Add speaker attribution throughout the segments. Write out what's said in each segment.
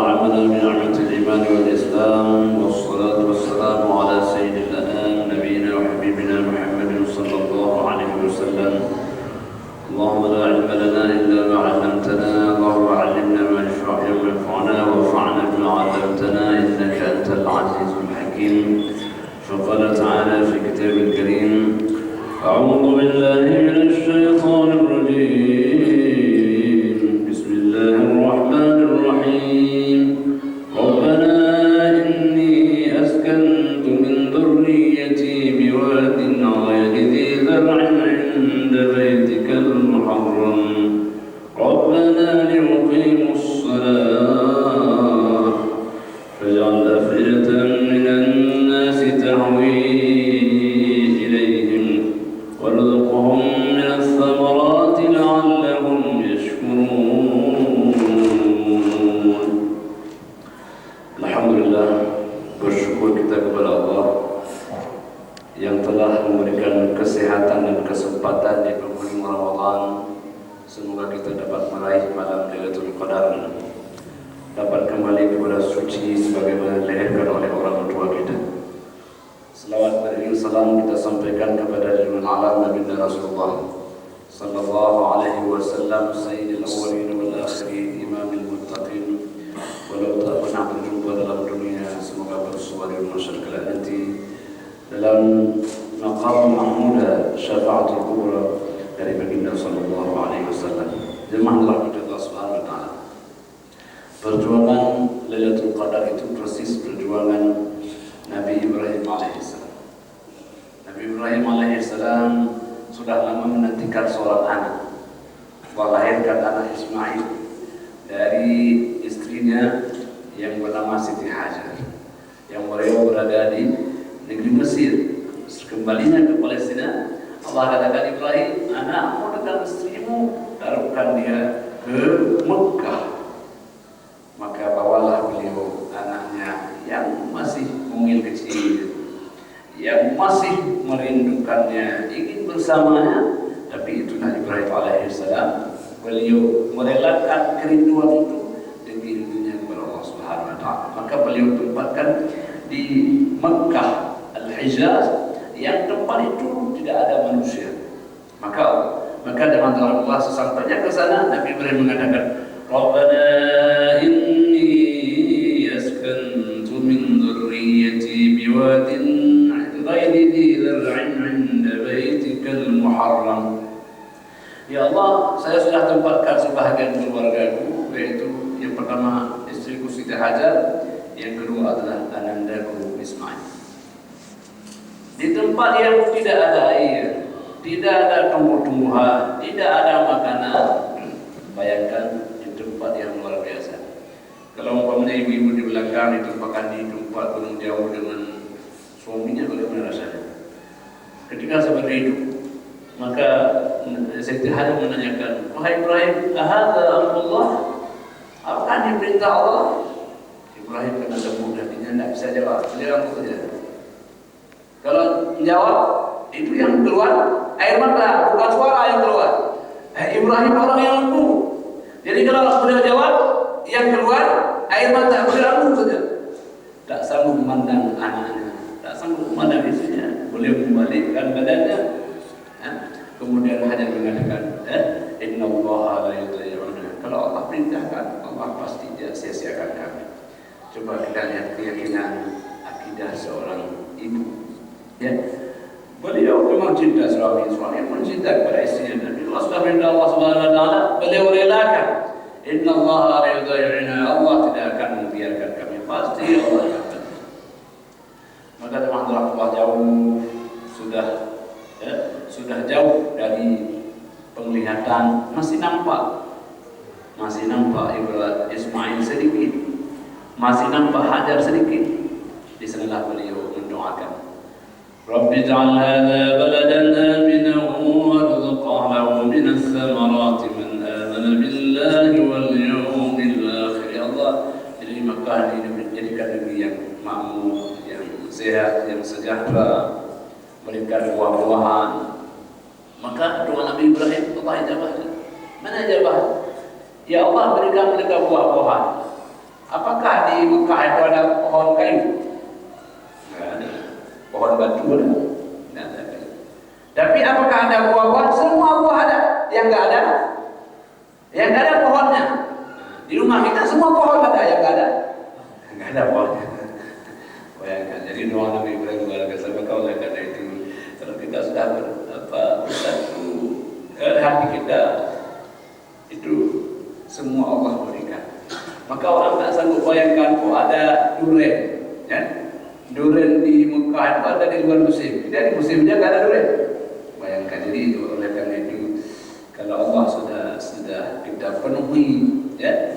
Speaker 1: وأنعمنا بنعمة الإيمان والإسلام والصلاة والسلام على سيد الأنام نبينا وحبيبنا محمد صلى الله عليه وسلم. اللهم لا علم لنا إلا ما علمتنا، اللهم علمنا ما ينفعنا وانفعنا بما علمتنا إنك أنت العزيز الحكيم. فقال تعالى في كتاب الكريم: أعوذ بالله من الشيطان الرجيم، بسم الله الرحمن الرحيم. ربنا إني أسكنت من ذريتي بواد غير ذي زرع عند بيتك المحرم ربنا ليقيموا الصلاة فاجعل أفئدة من الناس تهوي إليهم وارزقهم من الثمرات لعلهم يشكرون. Alhamdulillah, bersyukur kita kepada Allah yang telah memberikan kesehatan dan kesempatan di penghujung Ramadan. Semoga kita dapat meraih malam Lailatul Qadar, dapat kembali kepada suci sebagaimana dilahirkan oleh orang tua kita. Selawat dan salam kita sampaikan kepada junjungan alam Nabi Rasulullah sallallahu alaihi wasallam, sayyidil awwalin wal akhirin, imamil muttaqin. Walau tak pernah berjumpa dalam dunia, semoga bersua di masyarakat kelak nanti dalam maqam mahmuda syafaatul kubra dari baginda sallallahu alaihi wasallam. Jemaah rahmat Allah Subhanahu wa taala. Perjuangan Lailatul Qadar itu persis perjuangan Nabi Ibrahim alaihissalam. Nabi Ibrahim alaihissalam sudah lama menantikan seorang anak, melahirkan anak Ismail dari istrinya yang bernama Siti Hajar, yang beliau berada di negeri Mesir. Kembalinya ke Palestina, Allah katakan, Ibrahim, anakmu dengan istrimu, taruhkan dia ke Mekah. Maka bawalah beliau anaknya yang masih mungil kecil, yang masih merindukannya, ingin bersamanya. Tapi itulah Ibrahim alaihissalam, beliau merelakan kerinduan itu demi rindunya kepada Allah Subhanahu wa taala. Maka beliau tempatkan di Mekah Al-Hijaz, yang tempat itu tidak ada manusia. Maka dengan Allah sesampainya ke sana, Nabi Ibrahim mengatakan, Rabbana inni askantu min dhurriyyati biwadin ghairi dhi zar'in 'inda baitikal muharram. Ya Allah, saya sudah tempatkan sebahagian keluargaku, yaitu yang pertama istriku Siti Hajar, yang kedua adalah anandaku Ismail, di tempat yang tidak ada air, tidak ada tumbuh-tumbuhan, tidak ada makanan. Bayangkan di tempat yang luar biasa. Kalau umpamanya ibu-ibu di belakang ditumpahkan di tempat gunung jauh dengan suaminya, bagaimana rasanya? Ketika seperti itu, maka Siti Hajar menanyakan, wahai Ibrahim, ahadza amrullah? Apakah ini perintah Allah? Ibrahim kena sebut hatinya, tidak bisa jawab. Beliau langsung saja. Kalau menjawab, itu yang keluar air mata, bukan suara yang keluar. Ibrahim orang yang lembu. Jadi kalau beliau jawab, yang keluar air mata, beliau langsung saja. Tak sanggup memandang anaknya, tak sanggup memandang istrinya. Beliau membalikkan badannya. Kemudian Hajar mengatakan, Inna Allah la yudhi'una. Kalau Allah perintahkan, Allah pasti tidak sia-siakan kami. Coba kita lihat keyakinan akidah seorang ibu. Ya, beliau memang cinta suami pun cinta kepada istrinya. Dan Allah Subhanahu wa taala, beliau relakan. Inna Allah la yudhi'una. Allah tidak akan membiarkan kami, pasti Allah akan. Maka teman-teman Allah jauh sudah jauh dari penglihatan, masih nampak Ibrahim Ismail sedikit, masih nampak Hajar sedikit. Di sanalah beliau mendoakan, Rabbi ja'al hadha baladan aminan warzuq ahlahu minas thamarati man amana billahi wal yawmil akhir. Ya Allah, jadi Makkah ini menjadikan negeri yang makmur, yang sehat, yang sejahtera, memberikan buah-buahan. Maka doa Nabi Ibrahim, Allah ijabah. Mana ijabah? Ya Allah, berikan mereka buah-buahan.
Speaker 2: Apakah di Mekah itu ada pohon kayu? Nggak ada. Pohon batu ada? Nggak ada kayu. Tapi apakah ada buah-buah? Semua buah ada. Yang nggak ada? Yang nggak ada pohonnya. Di rumah kita semua pohon ada. Yang nggak ada? Nggak ada pohonnya. Bayangkan. Jadi doa Nabi Ibrahim alaihissalam, maka oleh karena itu kalau kita sudah bersatu hati kita itu semua Allah berikan. Maka orang tak sanggup bayangkan kok ada durian, ya? Durian di Mekah itu ada di luar musim. Tidak di musimnya nggak ada durian. Bayangkan. Jadi oleh karena itu kalau Allah sudah kita penuhi, ya,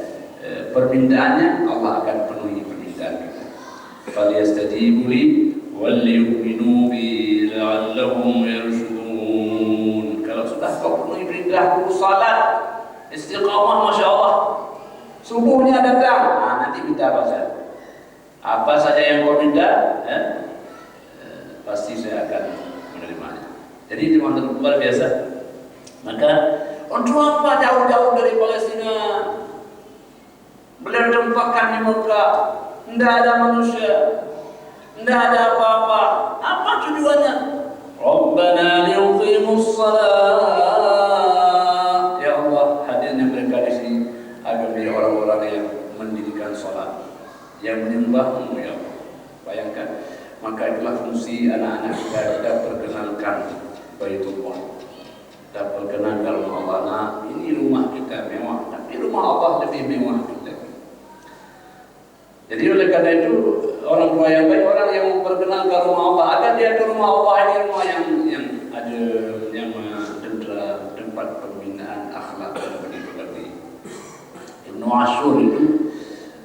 Speaker 2: permintaannya, Allah akan penuhi permintaan kita. Falyastajibu li wal yu'minu bi la'allahum yarshudun. Kalau sudah kau penuhi perintahku, salat, istiqamah, masya Allah, subuhnya datang, nanti minta apa saja. Apa saja yang kau minta, pasti saya akan menerimanya. Jadi itu luar biasa. Maka untuk apa jauh-jauh dari Palestina, beliau tempatkan di Mekah, tidak ada manusia, tidak ada apa-apa. Apa tujuannya? Rabbana liyuqimus shalah. Ya Allah, hadirnya mereka di sini agar menjadi orang-orang yang mendirikan salat, yang menyembahmu, ya Allah. Bayangkan. Maka itulah fungsi anak-anak kita perkenalkan Baitullah. Kita perkenalkan rumah Allah. Nah, ini rumah kita mewah, tapi rumah Allah lebih mewah kita. Jadi oleh karena itu orang tua yang baik, orang yang memperkenalkan rumah Allah, agar dia ke rumah Allah ini rumah yang ada, yang tentera, tempat pembinaan akhlak dan budi-pekerti. Ibnu Ashur itu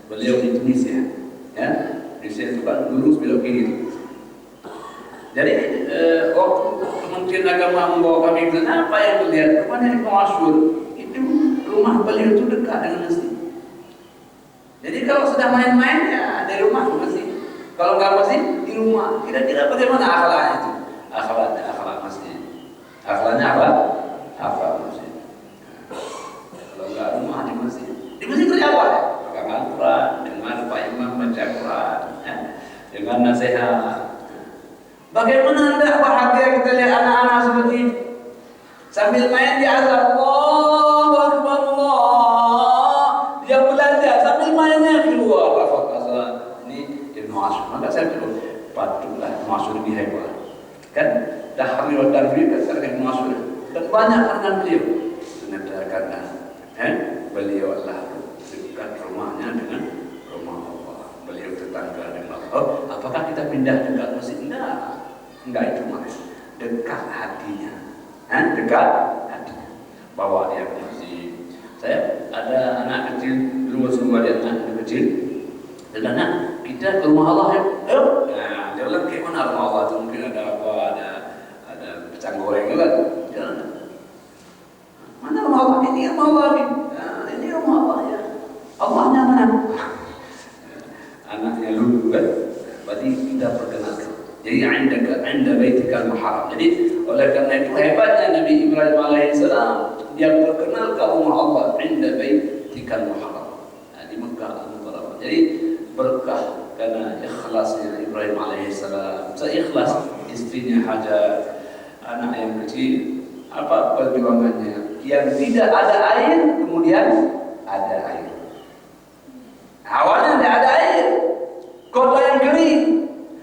Speaker 2: beliau di Tunisia, ya. Tunisia itu kan lurus belok kiri. Jadi waktu Kementerian Agama membawa kami ke sana, apa yang melihat rumahnya Ibnu Ashur itu, rumah beliau itu dekat dengan masjid. Jadi kalau sudah main-main ya dari rumah ke masjid. Kalau nggak masjid di rumah. Kira-kira bagaimana akhlaknya itu? Akhlaknya akhlak masjid. Akhlaknya akhlak masjid. Kalau nggak rumah di masjid. Di masjid kerja apa? Pegang Al-Quran, dengar Pak Imam baca Quran, ya, dengan nasihat. Bagaimana anda bahagia kita lihat anak-anak seperti ini sambil main di azan, Allahu Akbar, Allah, dia belajar sambil mainnya keluar lafaz azan. Ini Ibnu Ashur. Maka saya bilang patutlah Ibnu Ashur lebih hebat. Kan tahrir wa tarwir kan Ibnu Ashur dan banyak karangan beliau. Ternyata karena beliau adalah dekat rumahnya dengan rumah Allah. Beliau tetangga dengan Allah. Apakah kita pindah dekat masjid? Enggak itu mas, dekat hatinya, dekat hatinya. Bawa dia ke masjid. Saya ada anak kecil dulu, semua dia anak kecil. Dan anak kita ke rumah Allah ya, ayo. Nah, dia bilang kayak mana rumah Allah itu, mungkin ada apa, ada pisang goreng kan? Jalan. Mana rumah Allah? Ini rumah Allah ini. Nah, ini rumah Allah ya. Allahnya mana? Anaknya lulu kan? Berarti kita perkenalkan. Jadi anda baitikal muharram. Jadi oleh karena itu hebatnya Nabi Ibrahim alaihissalam, dia perkenalkan rumah Allah anda baitikal muharram. Nah, di Mekah Al-Mukarramah. Jadi berkah karena ikhlasnya Ibrahim alaihissalam. Seikhlas istrinya Hajar, anak yang kecil, apa perjuangannya? Yang tidak ada air, kemudian ada air. Awalnya tidak ada air, kota yang kering,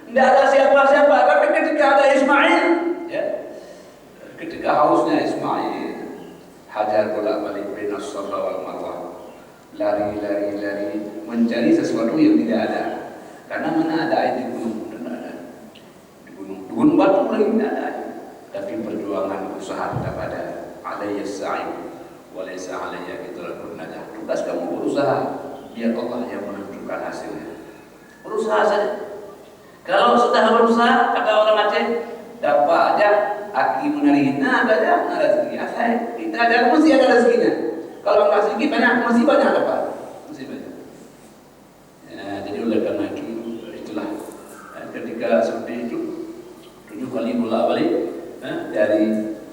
Speaker 2: tidak ada siapa-siapa. Tapi ketika ada Ismail, ya, ketika hausnya Ismail, Hajar bolak-balik baina Safa wal Marwah, lari mencari sesuatu yang tidak ada. Karena mana ada air di gunung? Tidak ada. Di gunung batu lagi tidak ada air. Tapi perjuangan usaha tetap ada. Alayya sa'i wa laysa alayya idrakun najah. Tugas kamu berusaha, biar Allah yang menentukan hasilnya. Berusaha saja. Kalau sudah berusaha, kata orang Aceh, dapat aja aki menarik. Nah, ada rezeki. Asal kita ada mesti ada rezekinya. Kalau enggak sedikit banyak, mesti banyak dapat. Mesti banyak. Ya, jadi oleh karena itulah ketika seperti itu 7 kali bolak-balik dari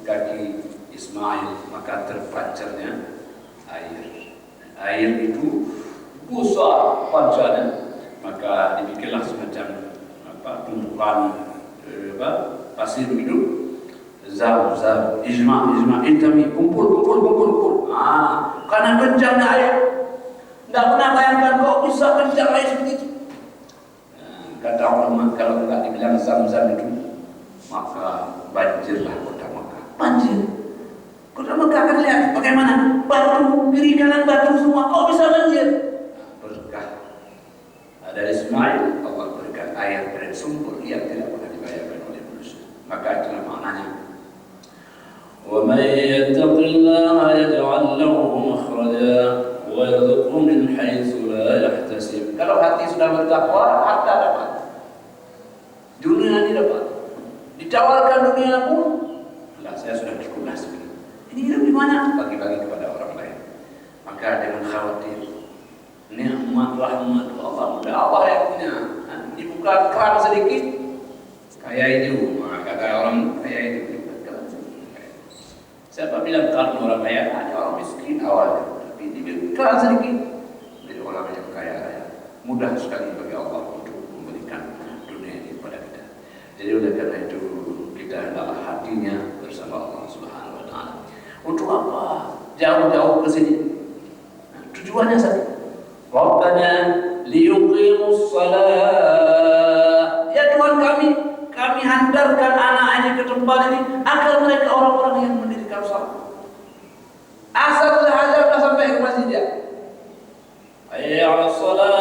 Speaker 2: kaki Ismail, maka terpancarnya air. Air itu besar pancanya, maka dibikinlah semacam tumpukan pasir begitu. Zam, ijma, intami, kumpul. Karena kencangnya air. Tidak pernah bayangkan kok bisa kencang air seperti itu. Kata ulama, kalau tidak dibilang zam itu, maka banjirlah kota Mekah. Banjir. Kota Mekah akan lihat bagaimana batu, kiri kanan batu semua, kok bisa banjir? Berkah. Dari Ismail, Allah berikan air dari sumber yang tidak pernah dibayangkan oleh manusia. Maka itulah maknanya. وَمَنْ يَتَّقِ اللَّهَ يَجْعَلْ لَهُ مَخْرَجًا وَيَرْزُقْهُ مِنْ حَيْثُ لَا يَحْتَسِبُ. Kalau hati sudah bertakwa, harta dapat, dunia ini dapat. Ditawarkan dunia pun, saya sudah cukup lah segini. Ini hidup di mana? Bagi-bagi kepada orang lain. Maka jangan khawatir. Nikmat rahmat Allah, Allah yang punya. Dibuka keran sedikit, kaya itu. Kata orang kaya itu. Siapa bilang karena orang kaya? Hanya orang miskin awalnya, tapi diberikan sedikit dari orang yang kaya. Mudah sekali bagi Allah untuk memberikan dunia ini kepada kita. Jadi oleh karena itu kita hendaklah hatinya bersama Allah Subhanahu Wa Taala. Untuk apa? Jauh-jauh ke sini. Tujuannya satu. Rabbana liyuqimus shalah. Ya Tuhan kami hantarkan anak ini ke tempat ini agar mereka orang-orang yang mendirikan salat. Asal saja sudah sampai ke masjid dia. Hayya 'alas shalah.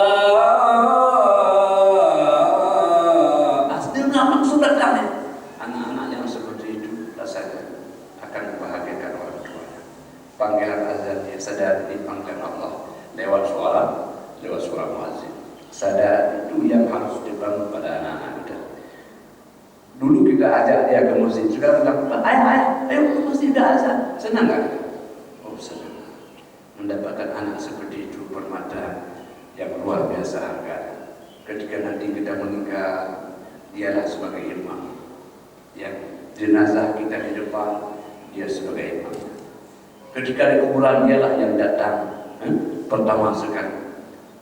Speaker 2: Aslinya maksud datangnya. Anak-anak yang seperti itu rasanya akan membahagiakan orang tuanya. Panggilan azan dia sadar dipanggil Allah lewat suara muazzin. Sadar itu yang harus dibangun pada anak-anak kita. Dulu kita ajak dia ke masjid, sekarang kita ayo ke masjid dah azan. Senang tak? Oh senang. Mendapatkan anak seperti itu permata yang luar biasa harganya. Ketika nanti kita meninggal, dialah sebagai imam. Yang jenazah kita di depan, dia sebagai imam. Ketika di kuburan dialah yang datang pertama sekali.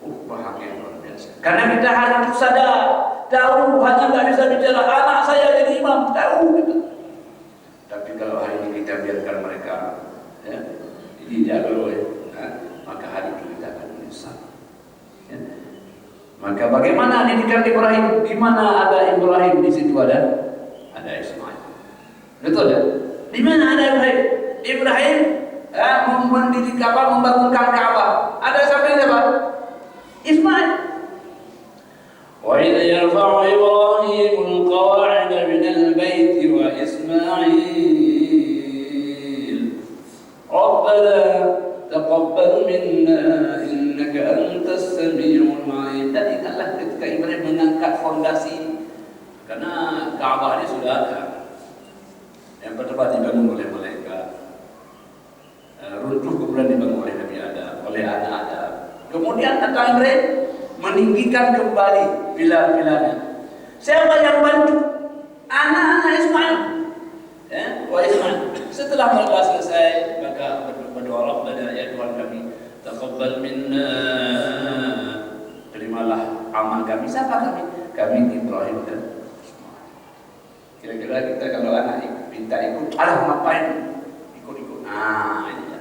Speaker 2: Bahagia luar biasa. Karena kita harus sadar, tahu hanya tidak bisa bicara anak saya jadi imam, tahu kita. Tapi kalau hari ini kita biarkan mereka, dijaga maka hari itu kita akan menyesal. Ya. Maka bagaimana didikan Ibrahim? Di mana ada Ibrahim di situ ada Ismail. Betul ya? Di mana ada Ibrahim? Ibrahim membangunkan Ka'bah. Ada siapa yang dapat? Ismail. وَإِذْ يَرْفَعُ إِبْرَاهِيمُ الْقَوَاعِدَ مِنَ الْبَيْتِ وَإِسْمَاعِيلُ رَبَّنَا تَقَبَّلْ مِنَّا إِنَّكَ أَنْتَ السَّمِيعُ الْعَلِيمُ. Dan ingatlah ketika Ibrahim mengangkat fondasi, karena Ka'bah ini sudah ada. Yang pertama dibangun oleh malaikat, runtuh kemudian dibangun oleh Nabi Adam, oleh anak Adam. Kemudian datang Ibrahim meninggikan kembali pilar-pilarnya. Siapa yang bantu? Anak-anak Ismail. Ismail. Setelah mereka selesai, maka berdoa Rabbana ya Tuhan kami, taqabbal minna. Terimalah amal kami. Siapa kami? Kami Ibrahim dan Ismail. Kira-kira kita kalau anak minta ikut, ngapain? Ikut-ikut. Ini ya.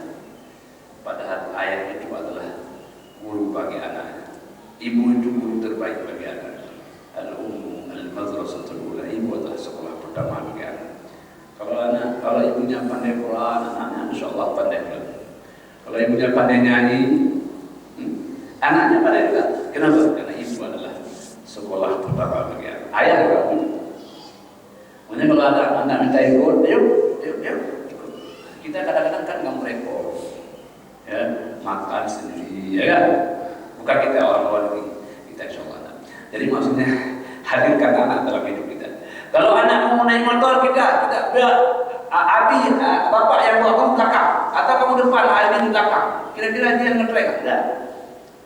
Speaker 2: Padahal ayah itu adalah guru bagi anaknya. Ibu itu guru terbaik bagi anak. Al-ummu al-madrasatul ula. Ibu adalah sekolah pertama bagi anak. Kalau ibunya pandai Quran, anaknya insyaallah pandai Quran. Kalau ibunya pandai nyanyi, anaknya pandai juga. Kenapa? Karena ibu adalah sekolah pertama bagi anak. Ayah juga punya. Makanya kalau ada anak minta ikut, yuk. Kita kadang-kadang kan nggak merepot. Ya, makan sendiri, ya kan? Bukan kita orang luar negeri, kita insyaallah. Jadi maksudnya hadirkan anak dalam hidup kita. Kalau anak mau naik motor kita abi, bapak yang bawa kamu belakang, atau kamu depan, abi di belakang. Kira-kira dia yang ngetrek, tidak?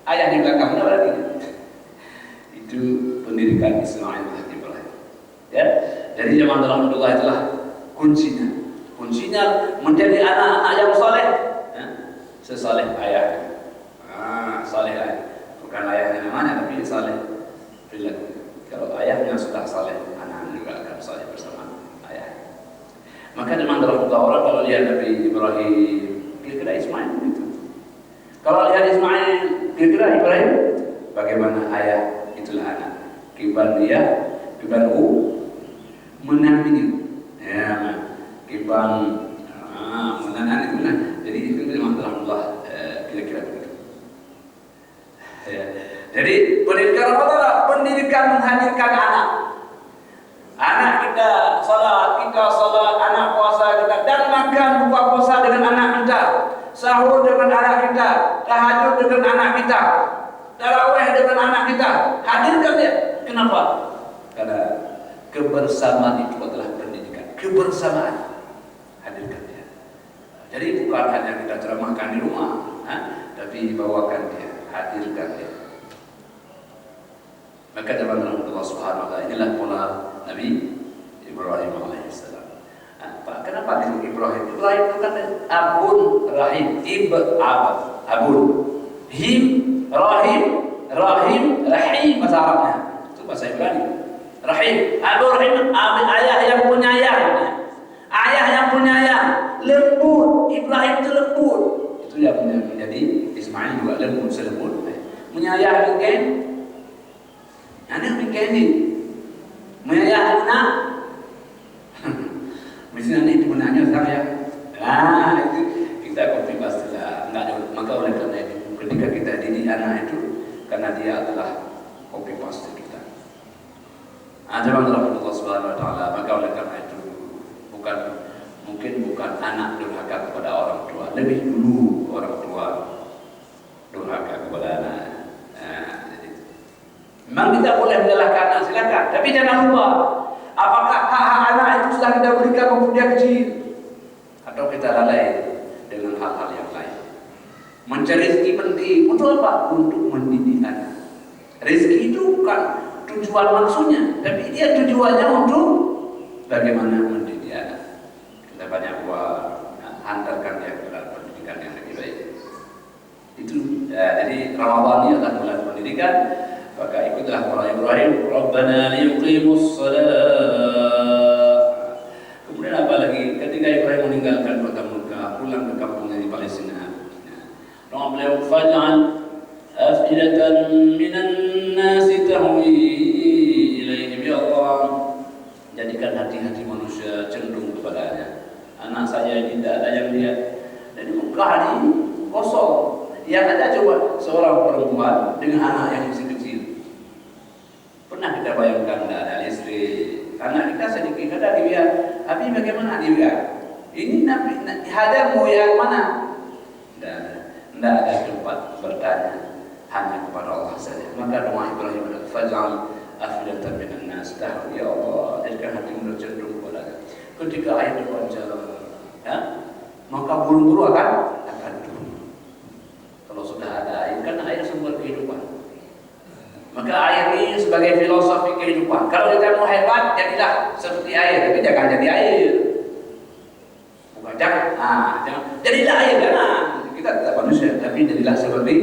Speaker 2: Ayah di belakang, tidak berarti. Itu pendidikan Ismail dan Ibrahim. Ya, jadi zaman dalam Allah itulah kuncinya. Kuncinya menjadi anak-anak yang saleh. Sesaleh ayah, saleh ayah. bukan ayahnya namanya tapi saleh perilaku. Kalau ayahnya sudah saleh, anak juga akan saleh bersama ayah. Maka memang dalam orang kalau lihat Nabi Ibrahim, kira-kira Ismail begitu. Kalau lihat Ismail, kira-kira Ibrahim, bagaimana ayah itulah anak. Kiban dia, kiban menamini, ya, kiban menanan itu lah. Jadi itu memang dalam Allah kira-kira begitu. Ya. Jadi pendidikan apa? Pendidikan menghadirkan anak. Anak kita salat, anak puasa kita, dan makan buka puasa dengan anak kita, sahur dengan anak kita, tahajud dengan anak kita, tarawih dengan anak kita. Hadirkan dia. Kenapa? Karena kebersamaan itu adalah pendidikan. Kebersamaan. Hadirkan dia. Jadi bukan hanya kita ceramahkan di rumah, tapi bawakan dia, hadirkan dia. Maka dalam Allah Subhanahu wa taala inilah pola Nabi Ibrahim alaihissalam. Kenapa disebut Ibrahim? Ibrahim itu kan abun rahim, abun, him rahim, rahim bahasa Arabnya. Itu bahasa Ibrani. Rahim, abun rahim, ayah yang penyayang. Ayah yang penyayang, lembut. Ibrahim itu lembut. Itu yang menjadi Ismail juga lembut, selembut. Menyayang kan? Anak begini, menyayang anak. Misalnya ini benarnya saya. Itu kita kopi pastilah enggak ada. Maka oleh karena itu, ketika kita didik anak itu, karena dia adalah kopi pasti kita. Jangan dalam Allah Subhanahu Wa Taala. Maka oleh karena itu, bukan anak durhaka kepada orang tua. Lebih dulu orang tua durhaka kepada anak. Memang kita boleh menyalahkan anak, silakan. Tapi jangan lupa, apakah hak anak itu sudah kita berikan waktu dia kecil, atau kita lalai dengan hal-hal yang lain? Mencari rezeki penting untuk apa? Untuk mendidik anak. Rezeki itu bukan tujuan maksudnya, tapi dia tujuannya untuk bagaimana mendidik anak. Kita banyak hantarkan dia ke dalam pendidikan yang lebih baik. Itu jadi Ramadan ini adalah bulan pendidikan. Maka ikutlah para Ibrahim, Rabbana liyuqimus salat. Kemudian apa lagi? Ketika Ibrahim meninggalkan kota Mekah, pulang ke kampungnya di Palestina. Doa beliau, faj'al afidatan minan nasi tahwi ilaihim ya Allah. Jadikan hati-hati manusia cenderung kepadanya. Anak saya tidak ada yang lihat. Dan Mekah ini kosong. Yang ada coba seorang perempuan dengan anak yang masih kecil. Pernah kita bayangkan tidak ada listrik, anak kita sedikit ada dilihat. Tapi bagaimana dilihat? Ini Nabi hadamu yang mana? Tidak ada tempat bertanya, hanya kepada Allah saja. Maka doa Ibrahim adalah faj'al afidatan minan nas tahwi ya Allah, jadikan hatimu cenderung kepadanya. Ketika air dibaca, maka burung-burung akan turun. Kalau sudah ada air, kan air sumber kehidupan. Maka air ini sebagai filosofi kehidupan. Kalau kita mau hebat, jadilah seperti air, tapi jangan jadi air. Bukan jangan. Jadilah air, jangan. Kita tidak manusia, tapi jadilah seperti.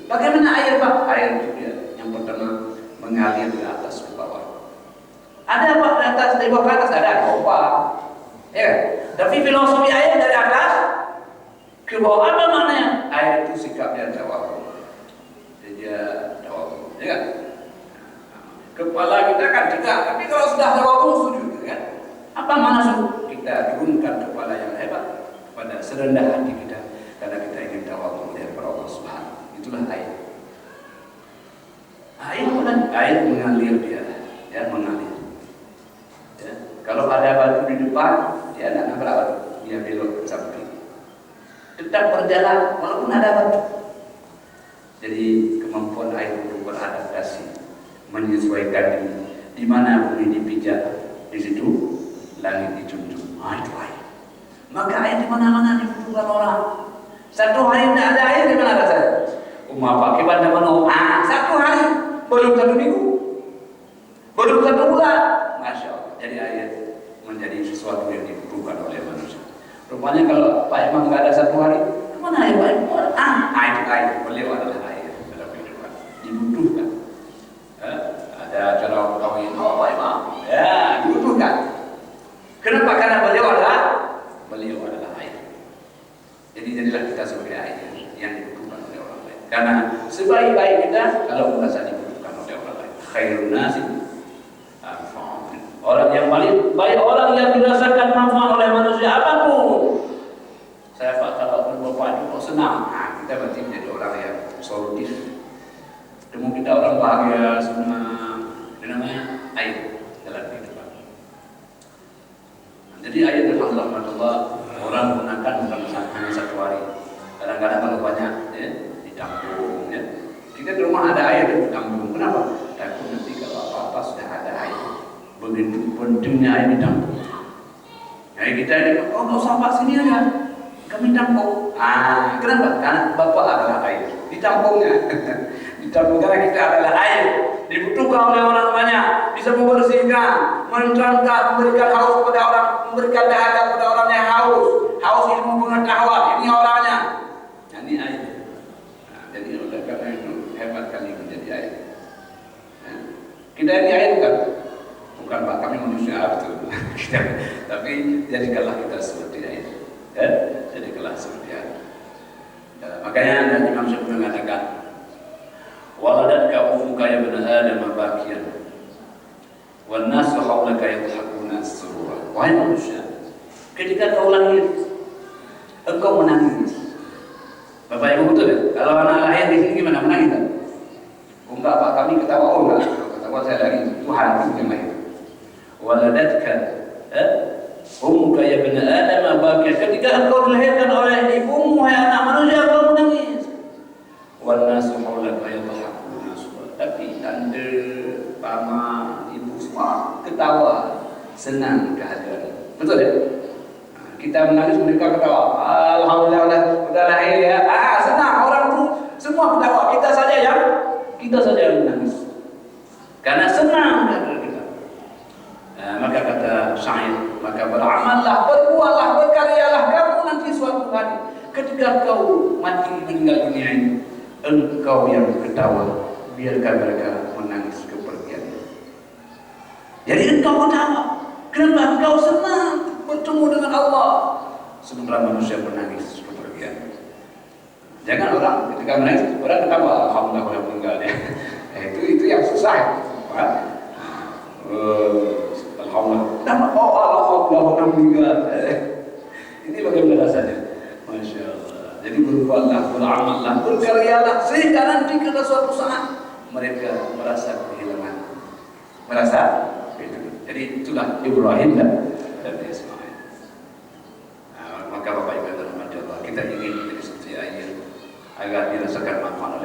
Speaker 2: Bagaimana air, Pak? Air itu ya, yang pertama mengalir ke atas ke bawah. Ada Pak di atas, dari bawah ke atas ada pompa. Ya kan? Tapi filosofi air dari atas ke bawah apa maknanya? Air itu sikapnya tawadu. Dia tawadu, ya kan? Kepala kita kan tegak, tapi kalau sudah tawadu sujud, kan? Apa makna sujud? Kita turunkan kepala yang hebat pada serendah hati kita, karena kita ingin tawadu melihat kepada Allah Subhanahu. Itulah air. Air mengalir dia, ya mengalir. Ya. Kalau ada batu di depan, dia tidak nabrak batu, dia belok ke samping. Tetap berjalan walaupun ada batu. Jadi kemampuan air untuk beradaptasi, menyesuaikan diri. Di mana bumi dipijak, di situ langit dijunjung. Itu air. Maka air di mana-mana dibutuhkan orang. Satu hari tidak ada air, di mana rasanya? Pakai benda mana? Satu hari, belum satu minggu, belum satu bulan. Masya Allah. Jadi air menjadi sesuatu yang dibutuhkan oleh manusia. Rupanya kalau Pak Imam nggak ada satu hari, mana air Pak Imam? Itu air. Beliau adalah air dalam kehidupan. Jadi jadilah kita sebagai air yang dibutuhkan oleh orang lain. Karena sebaik-baik kita kalau merasa dibutuhkan oleh orang lain. Khairun nasi anfa'uhum. Orang yang paling baik orang yang dirasakan manfaat oleh manusia apapun. Saya kalau berbapak itu kok senang. Nah, kita berarti menjadi orang yang solutif. Temu kita orang bahagia, senang. Itu namanya air dalam kehidupan. Jadi ayat rahmatullah orang gunakan bukan hanya satu hari. Kadang-kadang kalau banyak ya, ditampung ya. Kita di rumah ada air ditampung. Kenapa? Takut nanti kalau apa-apa sudah ada air. Begitu pentingnya air ditampung. Jadi kita ini, oh nggak usah pak sini aja, kami tampung. Kenapa? Karena bapak adalah air. Ditampungnya, ditampung karena kita adalah air. Dibutuhkan oleh orang banyak, bisa membersihkan, menerangkan, memberikan haus kepada orang, memberikan dahaga kepada orang yang haus ilmu pengetahuan. Ini orangnya. Ini air. Nah, jadi oleh karena itu hebat kali menjadi air. Nah, kita ini air bukan pak kami manusia betul. Tapi jadikanlah kita seperti air. Ya, jadikanlah seperti air. Ya, makanya Imam Syafi'i mengatakan, waladatka ummuka ya bani Adam bakiyan wan nasu haulaka yadhakuna as-surura. Wahai manusia, ketika kau lahir engkau menangis. Bapak Ibu betul ya? Kalau anak lahir di sini gimana, menangis tak? Oh enggak pak, kami ketawa. Oh enggak, ketawa saya lagi. Itu hati yang lahir. Waladatka ummuka ya bani Adam bakiyan. Ketika engkau dilahirkan oleh ibumu, hai anak manusia, engkau menangis. Wan nasu haulaka yadhakuna as-surura. Tapi tanda, paman, ibu semua ketawa, senang kehadiran. Betul ya? Kita menangis, mereka ketawa. Alhamdulillah udah lahir ya. Senang, orang itu semua ketawa. Kita saja yang menangis. Karena senang kehadiran kita. Maka kata syair, maka beramallah, berbuatlah, berkaryalah kamu nanti suatu hari. Ketika kau mati meninggal dunia ini, engkau yang ketawa, biarkan mereka menangis kepergian. Jadi engkau ketawa. Kenapa? Engkau senang bertemu dengan Allah. Sementara manusia menangis kepergian. Jangan orang ketika menangis, orang ketawa, alhamdulillah orang meninggal ya. Itu yang susah. Alhamdulillah. Kenapa? Oh alhamdulillah orang meninggal. Ini bagaimana rasanya? Masya Allah. Jadi berbuatlah, beramallah, berkaryalah sehingga nanti pada suatu saat mereka merasa kehilangan. Jadi itulah Ibrahim dan Ismail. Maka Bapak Ibu dan Allah, kita ingin menjadi seperti air agar dirasakan manfaat.